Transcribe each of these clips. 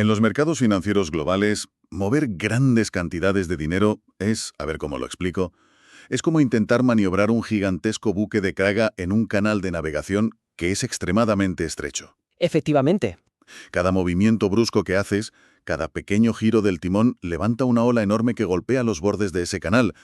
En los mercados financieros globales, mover grandes cantidades de dinero es, a ver cómo lo explico, es como intentar maniobrar un gigantesco buque de carga en un canal de navegación que es extremadamente estrecho. Efectivamente. Cada movimiento brusco que haces, cada pequeño giro del timón levanta una ola enorme que golpea los bordes de ese canal.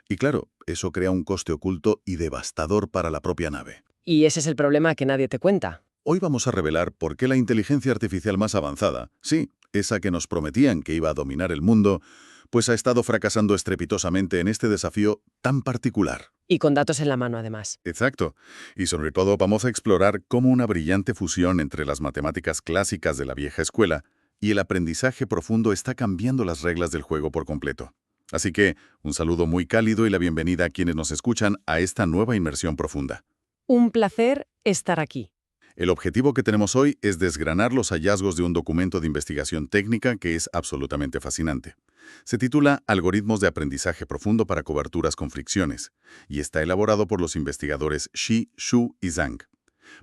Y claro, eso crea un coste oculto y devastador para la propia nave. Y ese es el problema que nadie te cuenta. Hoy vamos a revelar por qué la inteligencia artificial más avanzada, sí, esa que nos prometían que iba a dominar el mundo, pues ha estado fracasando estrepitosamente en este desafío tan particular. Y con datos en la mano, además. Exacto. Y sobre todo vamos a explorar cómo una brillante fusión entre las matemáticas clásicas de la vieja escuela y el aprendizaje profundo está cambiando las reglas del juego por completo. Así que, un saludo muy cálido y la bienvenida a quienes nos escuchan a esta nueva inmersión profunda. Un placer estar aquí. El objetivo que tenemos hoy es desgranar los hallazgos de un documento de investigación técnica que es absolutamente fascinante. Se titula Algoritmos de aprendizaje profundo para coberturas con fricciones y está elaborado por los investigadores Shi, Xu y Zhang.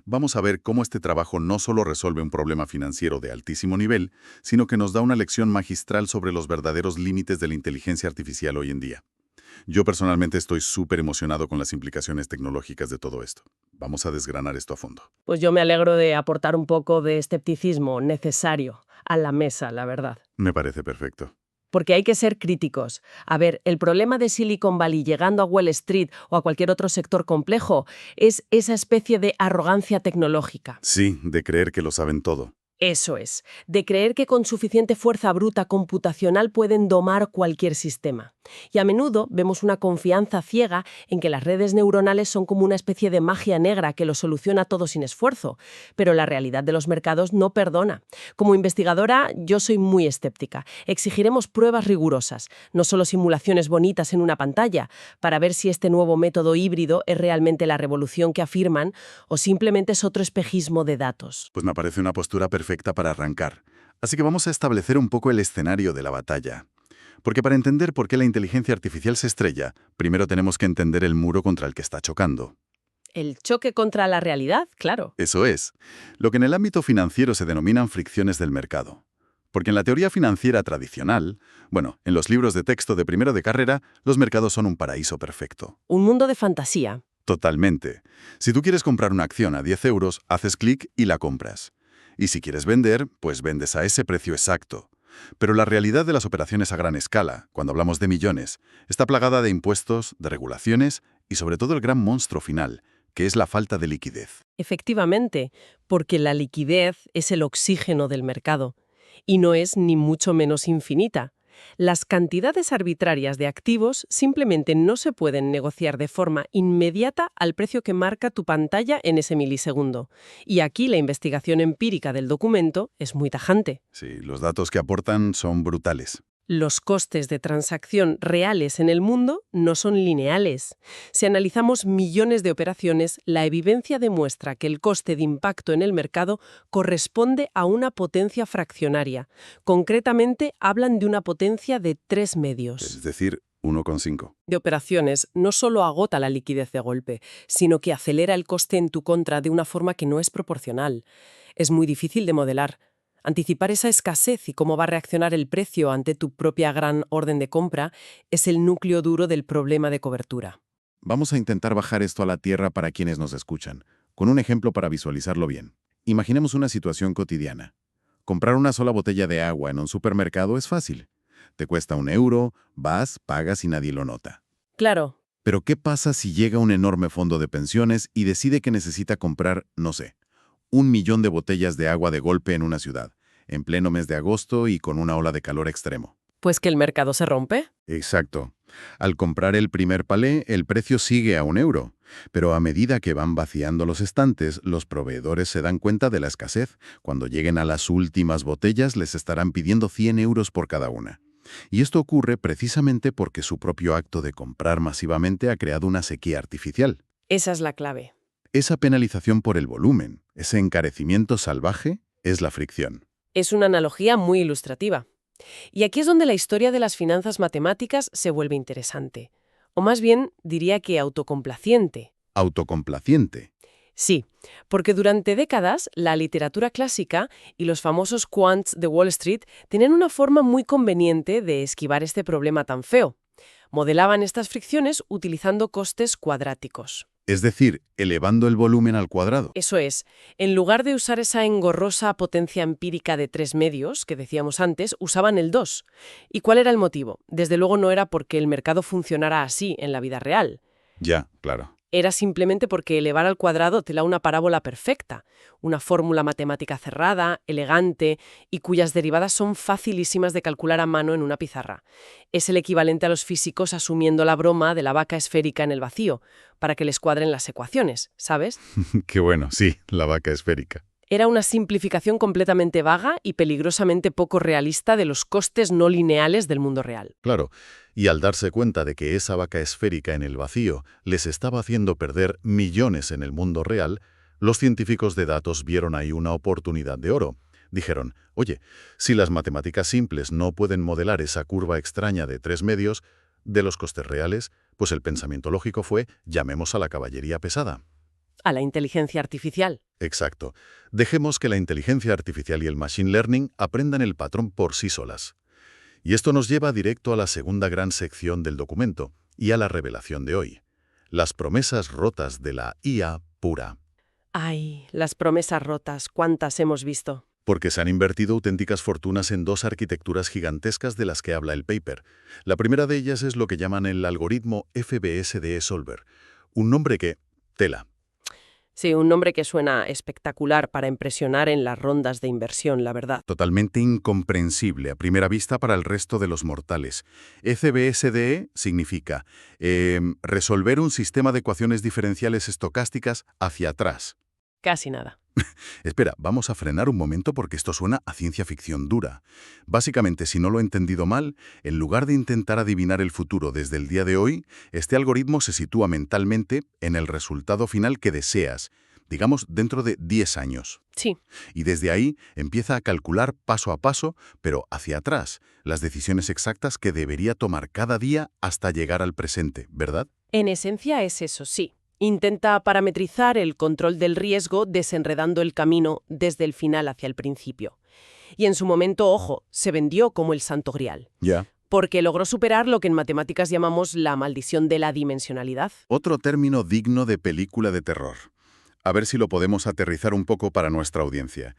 Vamos a ver cómo este trabajo no solo resuelve un problema financiero de altísimo nivel, sino que nos da una lección magistral sobre los verdaderos límites de la inteligencia artificial hoy en día. Yo personalmente estoy súper emocionado con las implicaciones tecnológicas de todo esto. Vamos a desgranar esto a fondo. Pues yo me alegro de aportar un poco de escepticismo necesario a la mesa, la verdad. Me parece perfecto. Porque hay que ser críticos. A ver, el problema de Silicon Valley llegando a Wall Street o a cualquier otro sector complejo es esa especie de arrogancia tecnológica. Sí, de creer que lo saben todo. Eso es, de creer que con suficiente fuerza bruta computacional pueden domar cualquier sistema. Y a menudo vemos una confianza ciega en que las redes neuronales son como una especie de magia negra que lo soluciona todo sin esfuerzo. Pero la realidad de los mercados no perdona. Como investigadora, yo soy muy escéptica. Exigiremos pruebas rigurosas, no solo simulaciones bonitas en una pantalla, para ver si este nuevo método híbrido es realmente la revolución que afirman o simplemente es otro espejismo de datos. Pues me parece una postura perfecta para arrancar. Así que vamos a establecer un poco el escenario de la batalla. Porque para entender por qué la inteligencia artificial se estrella, primero tenemos que entender el muro contra el que está chocando. El choque contra la realidad, claro. Eso es, lo que en el ámbito financiero se denominan fricciones del mercado. Porque en la teoría financiera tradicional, en los libros de texto de primero de carrera, los mercados son un paraíso perfecto. Un mundo de fantasía. Totalmente. Si tú quieres comprar una acción a 10 euros, haces clic y la compras. Y si quieres vender, pues vendes a ese precio exacto. Pero la realidad de las operaciones a gran escala, cuando hablamos de millones, está plagada de impuestos, de regulaciones y sobre todo el gran monstruo final, que es la falta de liquidez. Efectivamente, porque la liquidez es el oxígeno del mercado. Y no es ni mucho menos infinita. Las cantidades arbitrarias de activos simplemente no se pueden negociar de forma inmediata al precio que marca tu pantalla en ese milisegundo. Y aquí la investigación empírica del documento es muy tajante. Sí, los datos que aportan son brutales. Los costes de transacción reales en el mundo no son lineales. Si analizamos millones de operaciones, la evidencia demuestra que el coste de impacto en el mercado corresponde a una potencia fraccionaria. Concretamente, hablan de una potencia de 3 medios. Es decir, 1,5. De operaciones no solo agota la liquidez de golpe, sino que acelera el coste en tu contra de una forma que no es proporcional. Es muy difícil de modelar. Anticipar esa escasez y cómo va a reaccionar el precio ante tu propia gran orden de compra es el núcleo duro del problema de cobertura. Vamos a intentar bajar esto a la tierra para quienes nos escuchan, con un ejemplo para visualizarlo bien. Imaginemos una situación cotidiana. Comprar una sola botella de agua en un supermercado es fácil. Te cuesta 1 euro, vas, pagas y nadie lo nota. Claro. Pero ¿qué pasa si llega un enorme fondo de pensiones y decide que necesita comprar, no sé, 1 millón de botellas de agua de golpe en una ciudad, en pleno mes de agosto y con una ola de calor extremo? Pues que el mercado se rompe. Exacto. Al comprar el primer palé, el precio sigue a 1 euro. Pero a medida que van vaciando los estantes, los proveedores se dan cuenta de la escasez. Cuando lleguen a las últimas botellas, les estarán pidiendo 100 euros por cada una. Y esto ocurre precisamente porque su propio acto de comprar masivamente ha creado una sequía artificial. Esa es la clave. Esa penalización por el volumen, ese encarecimiento salvaje, es la fricción. Es una analogía muy ilustrativa. Y aquí es donde la historia de las finanzas matemáticas se vuelve interesante. O más bien, diría que autocomplaciente. Autocomplaciente. Sí, porque durante décadas la literatura clásica y los famosos quants de Wall Street tenían una forma muy conveniente de esquivar este problema tan feo. Modelaban estas fricciones utilizando costes cuadráticos. Es decir, elevando el volumen al cuadrado. Eso es, en lugar de usar esa engorrosa potencia empírica de 3 medios que decíamos antes, usaban el 2. ¿Y cuál era el motivo? Desde luego no era porque el mercado funcionara así en la vida real. Ya, claro. Era simplemente porque elevar al cuadrado te da una parábola perfecta, una fórmula matemática cerrada, elegante y cuyas derivadas son facilísimas de calcular a mano en una pizarra. Es el equivalente a los físicos asumiendo la broma de la vaca esférica en el vacío, para que les cuadren las ecuaciones, ¿sabes? Qué bueno, sí, la vaca esférica. Era una simplificación completamente vaga y peligrosamente poco realista de los costes no lineales del mundo real. Claro, y al darse cuenta de que esa vaca esférica en el vacío les estaba haciendo perder millones en el mundo real, los científicos de datos vieron ahí una oportunidad de oro. Dijeron, oye, si las matemáticas simples no pueden modelar esa curva extraña de 3 medios de los costes reales, pues el pensamiento lógico fue, llamemos a la caballería pesada. A la inteligencia artificial. Exacto. Dejemos que la inteligencia artificial y el machine learning aprendan el patrón por sí solas. Y esto nos lleva directo a la segunda gran sección del documento y a la revelación de hoy. Las promesas rotas de la IA pura. Ay, las promesas rotas, ¿cuántas hemos visto? Porque se han invertido auténticas fortunas en dos arquitecturas gigantescas de las que habla el paper. La primera de ellas es lo que llaman el algoritmo FBSD Solver. Un nombre que... tela. Sí, un nombre que suena espectacular para impresionar en las rondas de inversión, la verdad. Totalmente incomprensible a primera vista para el resto de los mortales. FBSD significa resolver un sistema de ecuaciones diferenciales estocásticas hacia atrás. Casi nada. Espera, vamos a frenar un momento porque esto suena a ciencia ficción dura. Básicamente, si no lo he entendido mal, en lugar de intentar adivinar el futuro desde el día de hoy, este algoritmo se sitúa mentalmente en el resultado final que deseas, digamos dentro de 10 años. Sí. Y desde ahí empieza a calcular paso a paso, pero hacia atrás, las decisiones exactas que debería tomar cada día hasta llegar al presente, ¿verdad? En esencia es eso, sí. Intenta parametrizar el control del riesgo desenredando el camino desde el final hacia el principio. Y en su momento, ojo, se vendió como el santo grial. Ya. Porque logró superar lo que en matemáticas llamamos la maldición de la dimensionalidad. Otro término digno de película de terror. A ver si lo podemos aterrizar un poco para nuestra audiencia.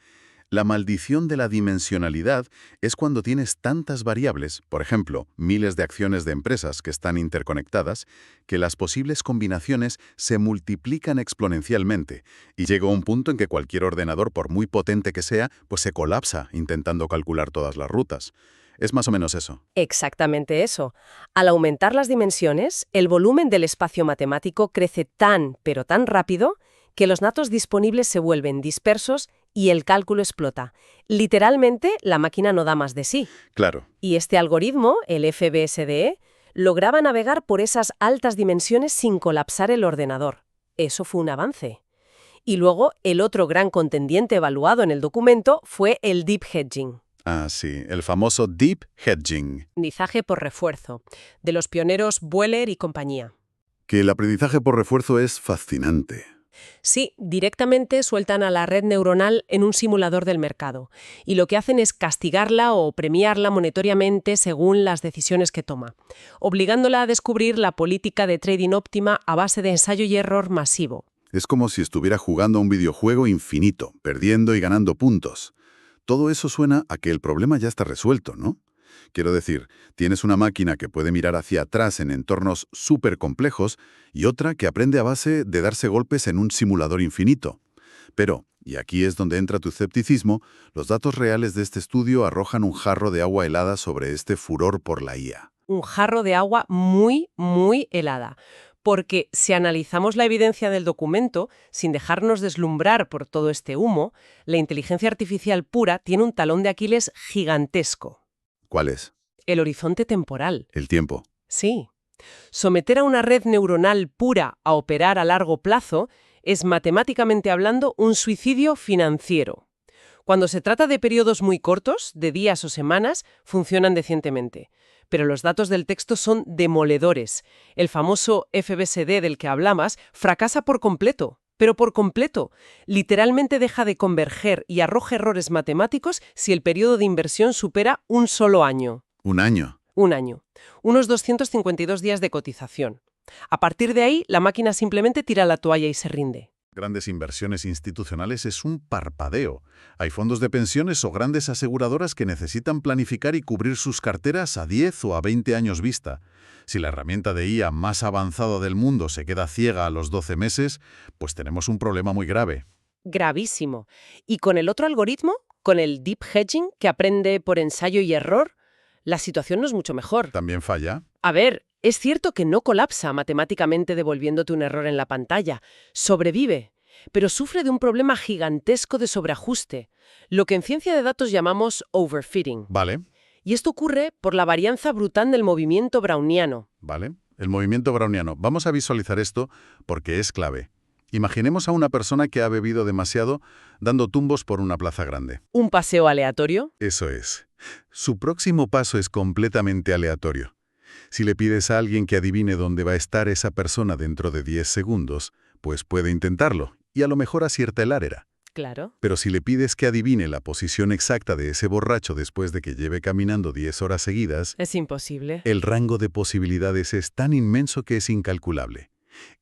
La maldición de la dimensionalidad es cuando tienes tantas variables, por ejemplo, miles de acciones de empresas que están interconectadas, que las posibles combinaciones se multiplican exponencialmente y llega un punto en que cualquier ordenador, por muy potente que sea, pues se colapsa intentando calcular todas las rutas. Es más o menos eso. Exactamente eso. Al aumentar las dimensiones, el volumen del espacio matemático crece tan, pero tan rápido, que los datos disponibles se vuelven dispersos y el cálculo explota. Literalmente, la máquina no da más de sí. Claro. Y este algoritmo, el FBSD, lograba navegar por esas altas dimensiones sin colapsar el ordenador. Eso fue un avance. Y luego, el otro gran contendiente evaluado en el documento fue el Deep Hedging. Ah, sí, el famoso Deep Hedging. Aprendizaje por refuerzo, de los pioneros Buehler y compañía. Que el aprendizaje por refuerzo es fascinante. Sí, directamente sueltan a la red neuronal en un simulador del mercado, y lo que hacen es castigarla o premiarla monetariamente según las decisiones que toma, obligándola a descubrir la política de trading óptima a base de ensayo y error masivo. Es como si estuviera jugando a un videojuego infinito, perdiendo y ganando puntos. Todo eso suena a que el problema ya está resuelto, ¿no? Quiero decir, tienes una máquina que puede mirar hacia atrás en entornos súper complejos y otra que aprende a base de darse golpes en un simulador infinito. Pero, y aquí es donde entra tu escepticismo, los datos reales de este estudio arrojan un jarro de agua helada sobre este furor por la IA. Un jarro de agua muy, muy helada. Porque si analizamos la evidencia del documento, sin dejarnos deslumbrar por todo este humo, la inteligencia artificial pura tiene un talón de Aquiles gigantesco. ¿Cuál es? El horizonte temporal. El tiempo. Sí. Someter a una red neuronal pura a operar a largo plazo es, matemáticamente hablando, un suicidio financiero. Cuando se trata de periodos muy cortos, de días o semanas, funcionan decentemente. Pero los datos del texto son demoledores. El famoso FBSD del que hablabas fracasa por completo. pero por completo. Literalmente deja de converger y arroja errores matemáticos si el periodo de inversión supera un solo año. Un año. Un año. Unos 252 días de cotización. A partir de ahí, la máquina simplemente tira la toalla y se rinde. Grandes inversiones institucionales es un parpadeo. Hay fondos de pensiones o grandes aseguradoras que necesitan planificar y cubrir sus carteras a 10 o a 20 años vista. Si la herramienta de IA más avanzada del mundo se queda ciega a los 12 meses, pues tenemos un problema muy grave. Gravísimo. Y con el otro algoritmo, con el Deep Hedging, que aprende por ensayo y error, la situación no es mucho mejor. ¿También falla? A ver, es cierto que no colapsa matemáticamente devolviéndote un error en la pantalla. Sobrevive, pero sufre de un problema gigantesco de sobreajuste, lo que en ciencia de datos llamamos overfitting. Vale, Y esto ocurre por la varianza brutal del movimiento browniano. vale. El movimiento browniano. Vamos a visualizar esto porque es clave. Imaginemos a una persona que ha bebido demasiado dando tumbos por una plaza grande. ¿Un paseo aleatorio? Eso es. Su próximo paso es completamente aleatorio. Si le pides a alguien que adivine dónde va a estar esa persona dentro de 10 segundos, pues puede intentarlo, y a lo mejor acierta el área. Claro. Pero si le pides que adivine la posición exacta de ese borracho después de que lleve caminando 10 horas seguidas, Es imposible. el rango de posibilidades es tan inmenso que es incalculable.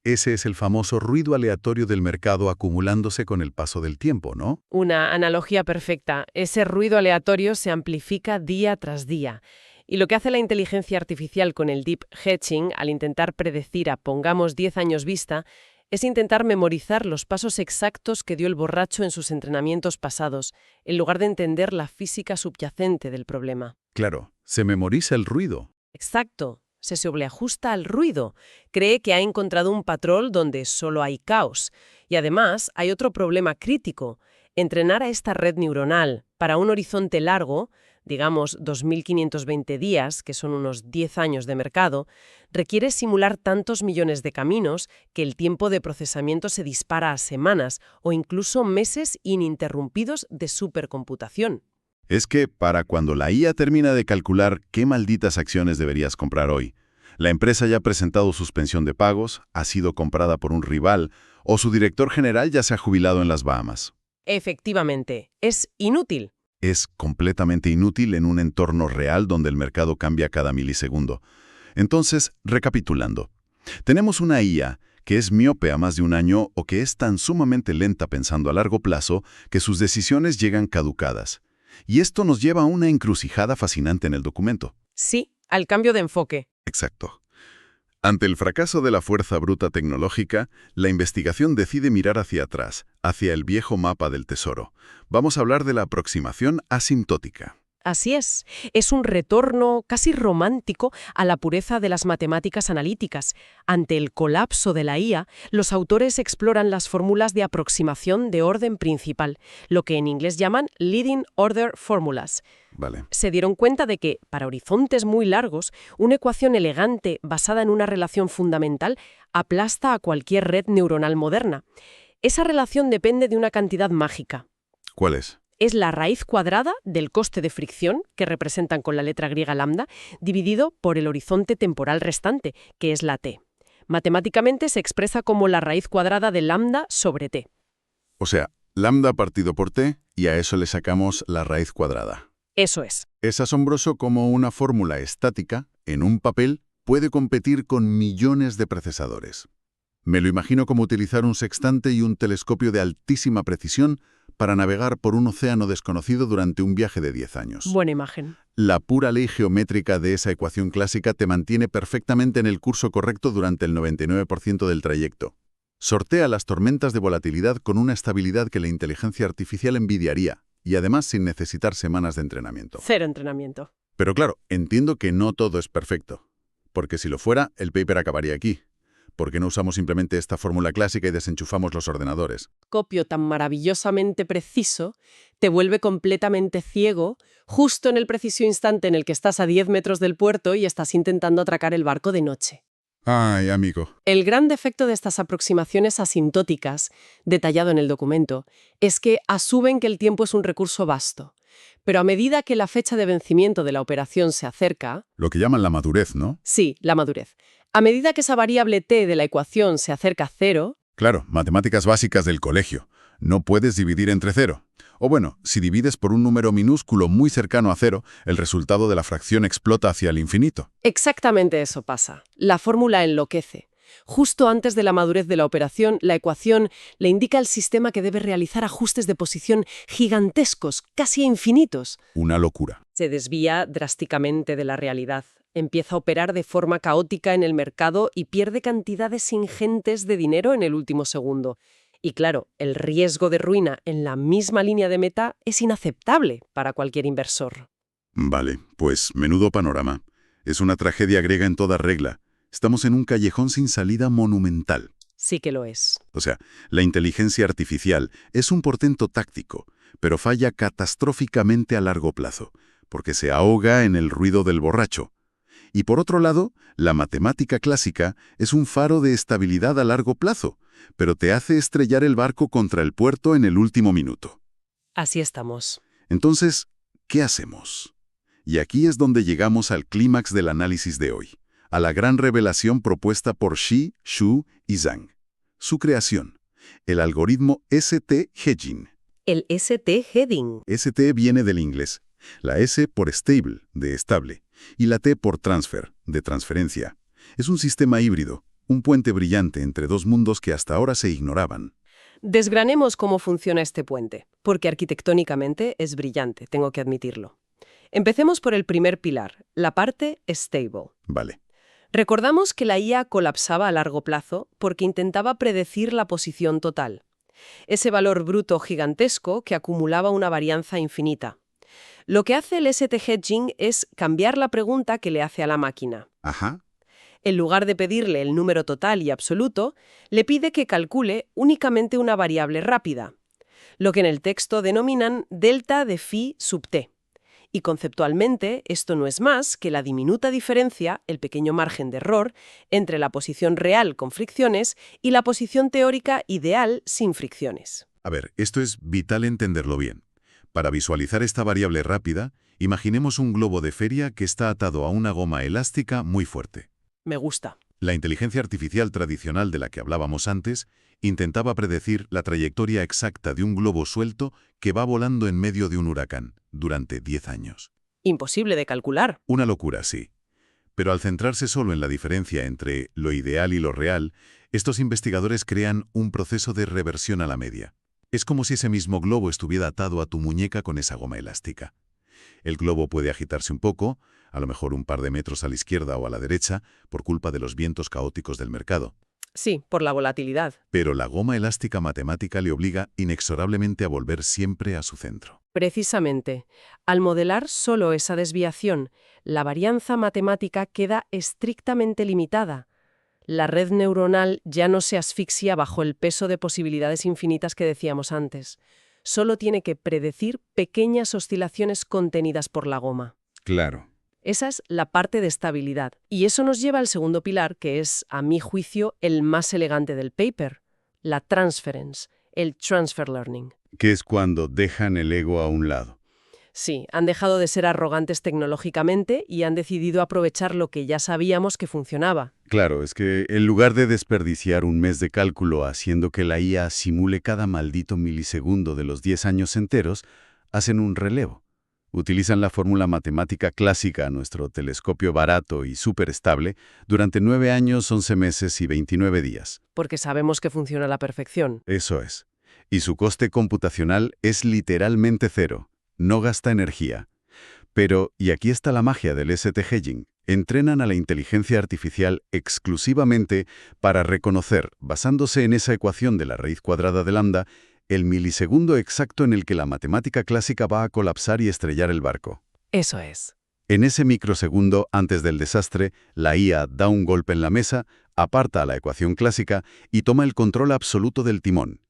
Ese es el famoso ruido aleatorio del mercado acumulándose con el paso del tiempo, ¿no? Una analogía perfecta. Ese ruido aleatorio se amplifica día tras día. Y lo que hace la inteligencia artificial con el Deep Hedging, al intentar predecir a, pongamos, 10 años vista, es intentar memorizar los pasos exactos que dio el borracho en sus entrenamientos pasados, en lugar de entender la física subyacente del problema. Claro, se memoriza el ruido. Exacto. Se sobreajusta al ruido. Cree que ha encontrado un patrón donde solo hay caos. Y además hay otro problema crítico. Entrenar a esta red neuronal para un horizonte largo, digamos 2.520 días, que son unos 10 años de mercado, requiere simular tantos millones de caminos que el tiempo de procesamiento se dispara a semanas o incluso meses ininterrumpidos de supercomputación. Es que para cuando la IA termina de calcular qué malditas acciones deberías comprar hoy, la empresa ya ha presentado suspensión de pagos, ha sido comprada por un rival o su director general ya se ha jubilado en las Bahamas. Efectivamente, es inútil. Es completamente inútil en un entorno real donde el mercado cambia cada milisegundo. Entonces, recapitulando, tenemos una IA que es miope a más de un año o que es tan sumamente lenta pensando a largo plazo que sus decisiones llegan caducadas. Y esto nos lleva a una encrucijada fascinante en el documento. Sí, al cambio de enfoque. Exacto. Ante el fracaso de la fuerza bruta tecnológica, la investigación decide mirar hacia atrás, hacia el viejo mapa del tesoro. Vamos a hablar de la aproximación asintótica. Así es un retorno casi romántico a la pureza de las matemáticas analíticas. Ante el colapso de la IA, los autores exploran las fórmulas de aproximación de orden principal, lo que en inglés llaman Leading Order Formulas. Vale. Se dieron cuenta de que, para horizontes muy largos, una ecuación elegante basada en una relación fundamental aplasta a cualquier red neuronal moderna. Esa relación depende de una cantidad mágica. ¿Cuál es? Es la raíz cuadrada del coste de fricción, que representan con la letra griega lambda, dividido por el horizonte temporal restante, que es la t. Matemáticamente se expresa como la raíz cuadrada de lambda sobre t. O sea, lambda partido por t y a eso le sacamos la raíz cuadrada. Eso es. Es asombroso cómo una fórmula estática, en un papel, puede competir con millones de procesadores. Me lo imagino como utilizar un sextante y un telescopio de altísima precisión para navegar por un océano desconocido durante un viaje de 10 años. Buena imagen. La pura ley geométrica de esa ecuación clásica te mantiene perfectamente en el curso correcto durante el 99% del trayecto. Sortea las tormentas de volatilidad con una estabilidad que la inteligencia artificial envidiaría, y además sin necesitar semanas de entrenamiento. Cero entrenamiento. Pero claro, entiendo que no todo es perfecto, porque si lo fuera, el paper acabaría aquí. ¿Por qué no usamos simplemente esta fórmula clásica y desenchufamos los ordenadores? Copio tan maravillosamente preciso te vuelve completamente ciego justo en el preciso instante en el que estás a 10 metros del puerto y estás intentando atracar el barco de noche. Ay, amigo. El gran defecto de estas aproximaciones asintóticas, detallado en el documento, es que asumen que el tiempo es un recurso vasto. Pero a medida que la fecha de vencimiento de la operación se acerca... Lo que llaman la madurez, ¿no? Sí, la madurez. A medida que esa variable t de la ecuación se acerca a cero, Claro, matemáticas básicas del colegio. No puedes dividir entre cero. O bueno, si divides por un número minúsculo muy cercano a cero, el resultado de la fracción explota hacia el infinito. Exactamente eso pasa. La fórmula enloquece. Justo antes de la madurez de la operación, la ecuación le indica al sistema que debe realizar ajustes de posición gigantescos, casi infinitos. Una locura. Se desvía drásticamente de la realidad. Empieza a operar de forma caótica en el mercado y pierde cantidades ingentes de dinero en el último segundo. Y claro, el riesgo de ruina en la misma línea de meta es inaceptable para cualquier inversor. Vale, pues menudo panorama. Es una tragedia griega en toda regla. Estamos en un callejón sin salida monumental. Sí que lo es. O sea, la inteligencia artificial es un portento táctico, pero falla catastróficamente a largo plazo, porque se ahoga en el ruido del borracho. Y por otro lado, la matemática clásica es un faro de estabilidad a largo plazo, pero te hace estrellar el barco contra el puerto en el último minuto. Así estamos. Entonces, ¿qué hacemos? Y aquí es donde llegamos al clímax del análisis de hoy, a la gran revelación propuesta por Shi, Xu y Zhang. Su creación, el algoritmo ST-Hedging. El ST-Heading. ST viene del inglés, la S por stable, de estable, y la T por transfer, de transferencia. Es un sistema híbrido, un puente brillante entre dos mundos que hasta ahora se ignoraban. Desgranemos cómo funciona este puente, porque arquitectónicamente es brillante, tengo que admitirlo. Empecemos por el primer pilar, la parte stable. Vale. Recordamos que la IA colapsaba a largo plazo porque intentaba predecir la posición total. Ese valor bruto gigantesco que acumulaba una varianza infinita. Lo que hace el ST-Hedging es cambiar la pregunta que le hace a la máquina. Ajá. En lugar de pedirle el número total y absoluto, le pide que calcule únicamente una variable rápida, lo que en el texto denominan delta de phi sub t. Y conceptualmente, esto no es más que la diminuta diferencia, el pequeño margen de error, entre la posición real con fricciones y la posición teórica ideal sin fricciones. A ver, esto es vital entenderlo bien. Para visualizar esta variable rápida, imaginemos un globo de feria que está atado a una goma elástica muy fuerte. Me gusta. La inteligencia artificial tradicional de la que hablábamos antes intentaba predecir la trayectoria exacta de un globo suelto que va volando en medio de un huracán durante 10 años. Imposible de calcular. Una locura, sí. Pero al centrarse solo en la diferencia entre lo ideal y lo real, estos investigadores crean un proceso de reversión a la media. Es como si ese mismo globo estuviera atado a tu muñeca con esa goma elástica. El globo puede agitarse un poco, a lo mejor un par de metros a la izquierda o a la derecha, por culpa de los vientos caóticos del mercado. Sí, por la volatilidad. Pero la goma elástica matemática le obliga inexorablemente a volver siempre a su centro. Precisamente, al modelar solo esa desviación, la varianza matemática queda estrictamente limitada. La red neuronal ya no se asfixia bajo el peso de posibilidades infinitas que decíamos antes. Solo tiene que predecir pequeñas oscilaciones contenidas por la goma. Claro. Esa es la parte de estabilidad. Y eso nos lleva al segundo pilar, que es, a mi juicio, el más elegante del paper, la transference, el transfer learning. Que es cuando dejan el ego a un lado. Sí, han dejado de ser arrogantes tecnológicamente y han decidido aprovechar lo que ya sabíamos que funcionaba. Claro, es que en lugar de desperdiciar un mes de cálculo haciendo que la IA simule cada maldito milisegundo de los 10 años enteros, hacen un relevo. Utilizan la fórmula matemática clásica, nuestro telescopio barato y súper estable, durante 9 años, 11 meses y 29 días. Porque sabemos que funciona a la perfección. Eso es. Y su coste computacional es literalmente cero. No gasta energía. Pero, y aquí está la magia del ST-Hedging, entrenan a la inteligencia artificial exclusivamente para reconocer, basándose en esa ecuación de la raíz cuadrada de lambda, el milisegundo exacto en el que la matemática clásica va a colapsar y estrellar el barco. Eso es. En ese microsegundo, antes del desastre, la IA da un golpe en la mesa, aparta a la ecuación clásica y toma el control absoluto del timón.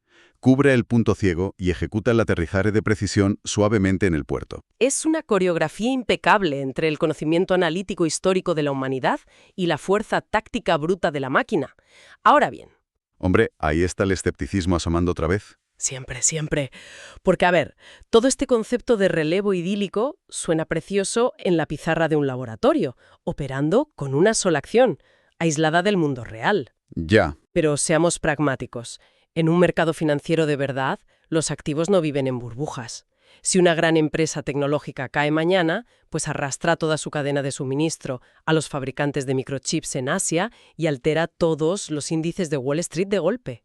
Cubre el punto ciego y ejecuta el aterrizaje de precisión suavemente en el puerto. Es una coreografía impecable entre el conocimiento analítico histórico de la humanidad y la fuerza táctica bruta de la máquina. Ahora bien. Hombre, ahí está el escepticismo asomando otra vez. Siempre, siempre. Porque, a ver, todo este concepto de relevo idílico suena precioso en la pizarra de un laboratorio, operando con una sola acción, aislada del mundo real. Ya. Pero seamos pragmáticos. En un mercado financiero de verdad, los activos no viven en burbujas. Si una gran empresa tecnológica cae mañana, pues arrastra toda su cadena de suministro a los fabricantes de microchips en Asia y altera todos los índices de Wall Street de golpe.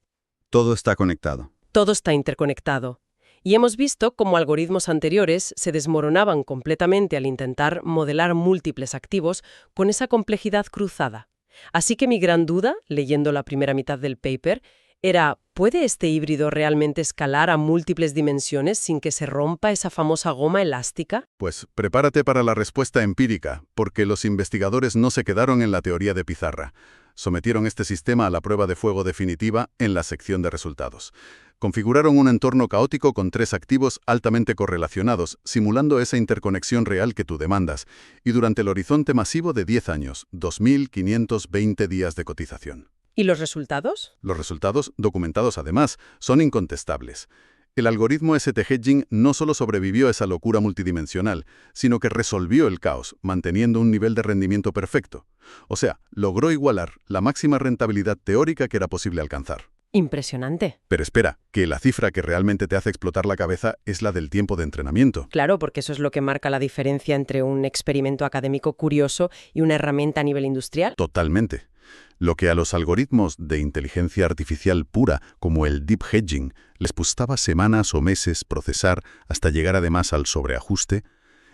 Todo está conectado. Todo está interconectado. Y hemos visto cómo algoritmos anteriores se desmoronaban completamente al intentar modelar múltiples activos con esa complejidad cruzada. Así que mi gran duda, leyendo la primera mitad del paper, era, ¿puede este híbrido realmente escalar a múltiples dimensiones sin que se rompa esa famosa goma elástica? Pues prepárate para la respuesta empírica, porque los investigadores no se quedaron en la teoría de pizarra. Sometieron este sistema a la prueba de fuego definitiva en la sección de resultados. Configuraron un entorno caótico con 3 activos altamente correlacionados, simulando esa interconexión real que tú demandas, y durante el horizonte masivo de 10 años, 2.520 días de cotización. ¿Y los resultados? Los resultados, documentados además, son incontestables. El algoritmo ST-Hedging no solo sobrevivió a esa locura multidimensional, sino que resolvió el caos, manteniendo un nivel de rendimiento perfecto. O sea, logró igualar la máxima rentabilidad teórica que era posible alcanzar. Impresionante. Pero espera, que la cifra que realmente te hace explotar la cabeza es la del tiempo de entrenamiento. Claro, porque eso es lo que marca la diferencia entre un experimento académico curioso y una herramienta a nivel industrial. Totalmente. Lo que a los algoritmos de inteligencia artificial pura, como el Deep Hedging, les costaba semanas o meses procesar hasta llegar además al sobreajuste,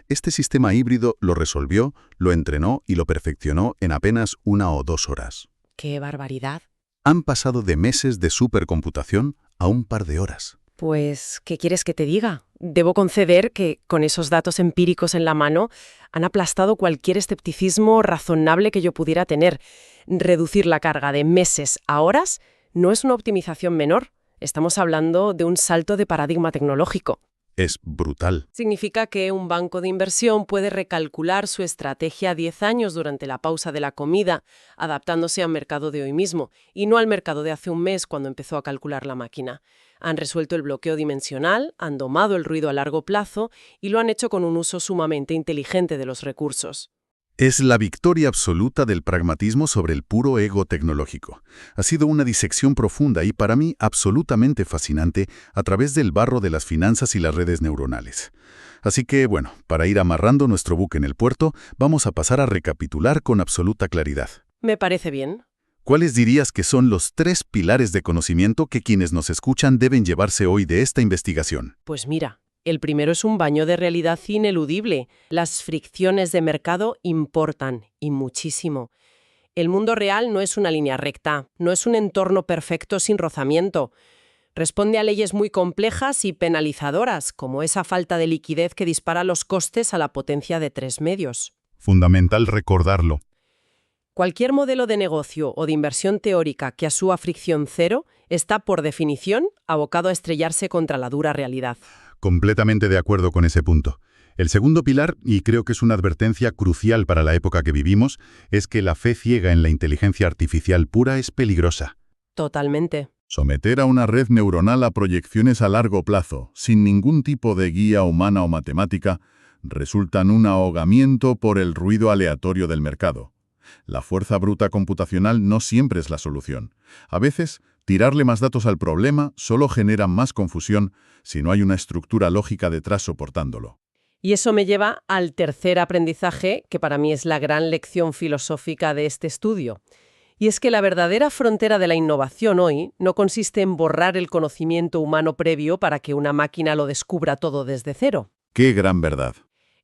este sistema híbrido lo resolvió, lo entrenó y lo perfeccionó en apenas 1 o 2 horas. ¡Qué barbaridad! Han pasado de meses de supercomputación a un par de horas. Pues, ¿qué quieres que te diga? Debo conceder que, con esos datos empíricos en la mano, han aplastado cualquier escepticismo razonable que yo pudiera tener. Reducir la carga de meses a horas no es una optimización menor. Estamos hablando de un salto de paradigma tecnológico. Es brutal. Significa que un banco de inversión puede recalcular su estrategia a 10 años durante la pausa de la comida, adaptándose al mercado de hoy mismo, y no al mercado de hace un mes cuando empezó a calcular la máquina. Han resuelto el bloqueo dimensional, han domado el ruido a largo plazo y lo han hecho con un uso sumamente inteligente de los recursos. Es la victoria absoluta del pragmatismo sobre el puro ego tecnológico. Ha sido una disección profunda y para mí absolutamente fascinante a través del barro de las finanzas y las redes neuronales. Así que, bueno, para ir amarrando nuestro buque en el puerto, vamos a pasar a recapitular con absoluta claridad. Me parece bien. ¿Cuáles dirías que son los 3 pilares de conocimiento que quienes nos escuchan deben llevarse hoy de esta investigación? Pues mira. El primero es un baño de realidad ineludible. Las fricciones de mercado importan, y muchísimo. El mundo real no es una línea recta, no es un entorno perfecto sin rozamiento. Responde a leyes muy complejas y penalizadoras, como esa falta de liquidez que dispara los costes a la potencia de 3 medios. Fundamental recordarlo. Cualquier modelo de negocio o de inversión teórica que asúa fricción cero está, por definición, abocado a estrellarse contra la dura realidad. Completamente de acuerdo con ese punto. El segundo pilar, y creo que es una advertencia crucial para la época que vivimos, es que la fe ciega en la inteligencia artificial pura es peligrosa. Totalmente. Someter a una red neuronal a proyecciones a largo plazo, sin ningún tipo de guía humana o matemática, resultan un ahogamiento por el ruido aleatorio del mercado. La fuerza bruta computacional no siempre es la solución. A veces, tirarle más datos al problema solo genera más confusión si no hay una estructura lógica detrás soportándolo. Y eso me lleva al tercer aprendizaje, que para mí es la gran lección filosófica de este estudio. Y es que la verdadera frontera de la innovación hoy no consiste en borrar el conocimiento humano previo para que una máquina lo descubra todo desde cero. ¡Qué gran verdad!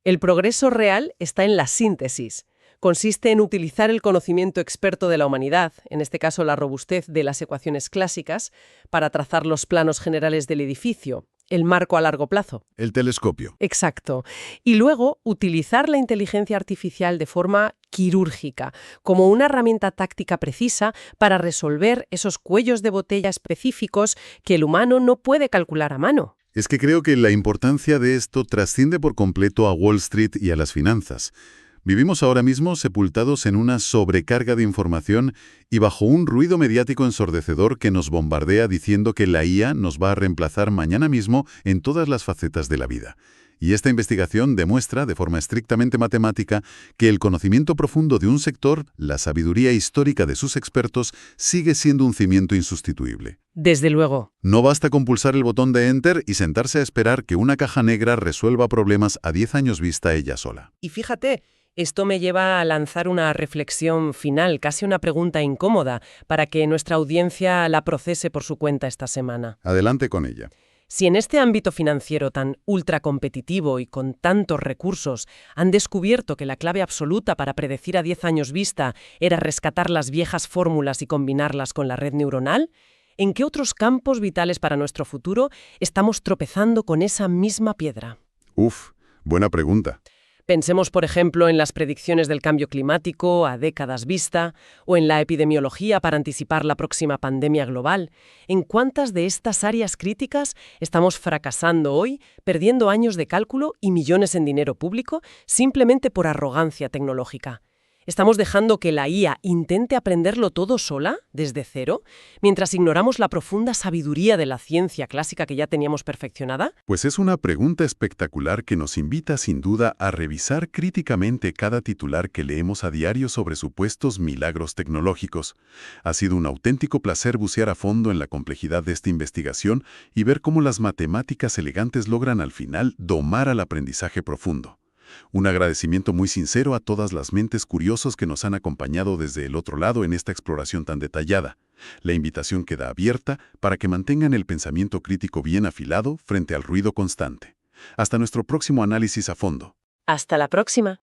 El progreso real está en la síntesis. Consiste en utilizar el conocimiento experto de la humanidad, en este caso la robustez de las ecuaciones clásicas, para trazar los planos generales del edificio, el marco a largo plazo. El telescopio. Exacto. Y luego utilizar la inteligencia artificial de forma quirúrgica, como una herramienta táctica precisa para resolver esos cuellos de botella específicos que el humano no puede calcular a mano. Es que creo que la importancia de esto trasciende por completo a Wall Street y a las finanzas. Vivimos ahora mismo sepultados en una sobrecarga de información y bajo un ruido mediático ensordecedor que nos bombardea diciendo que la IA nos va a reemplazar mañana mismo en todas las facetas de la vida. Y esta investigación demuestra, de forma estrictamente matemática, que el conocimiento profundo de un sector, la sabiduría histórica de sus expertos, sigue siendo un cimiento insustituible. Desde luego. No basta con pulsar el botón de Enter y sentarse a esperar que una caja negra resuelva problemas a 10 años vista ella sola. Y fíjate, esto me lleva a lanzar una reflexión final, casi una pregunta incómoda, para que nuestra audiencia la procese por su cuenta esta semana. Adelante con ella. Si en este ámbito financiero tan ultracompetitivo y con tantos recursos han descubierto que la clave absoluta para predecir a 10 años vista era rescatar las viejas fórmulas y combinarlas con la red neuronal, ¿en qué otros campos vitales para nuestro futuro estamos tropezando con esa misma piedra? Buena pregunta. Pensemos, por ejemplo, en las predicciones del cambio climático a décadas vista o en la epidemiología para anticipar la próxima pandemia global. ¿En cuántas de estas áreas críticas estamos fracasando hoy, perdiendo años de cálculo y millones en dinero público simplemente por arrogancia tecnológica? ¿Estamos dejando que la IA intente aprenderlo todo sola, desde cero, mientras ignoramos la profunda sabiduría de la ciencia clásica que ya teníamos perfeccionada? Pues es una pregunta espectacular que nos invita sin duda a revisar críticamente cada titular que leemos a diario sobre supuestos milagros tecnológicos. Ha sido un auténtico placer bucear a fondo en la complejidad de esta investigación y ver cómo las matemáticas elegantes logran al final domar al aprendizaje profundo. Un agradecimiento muy sincero a todas las mentes curiosas que nos han acompañado desde el otro lado en esta exploración tan detallada. La invitación queda abierta para que mantengan el pensamiento crítico bien afilado frente al ruido constante. Hasta nuestro próximo análisis a fondo. Hasta la próxima.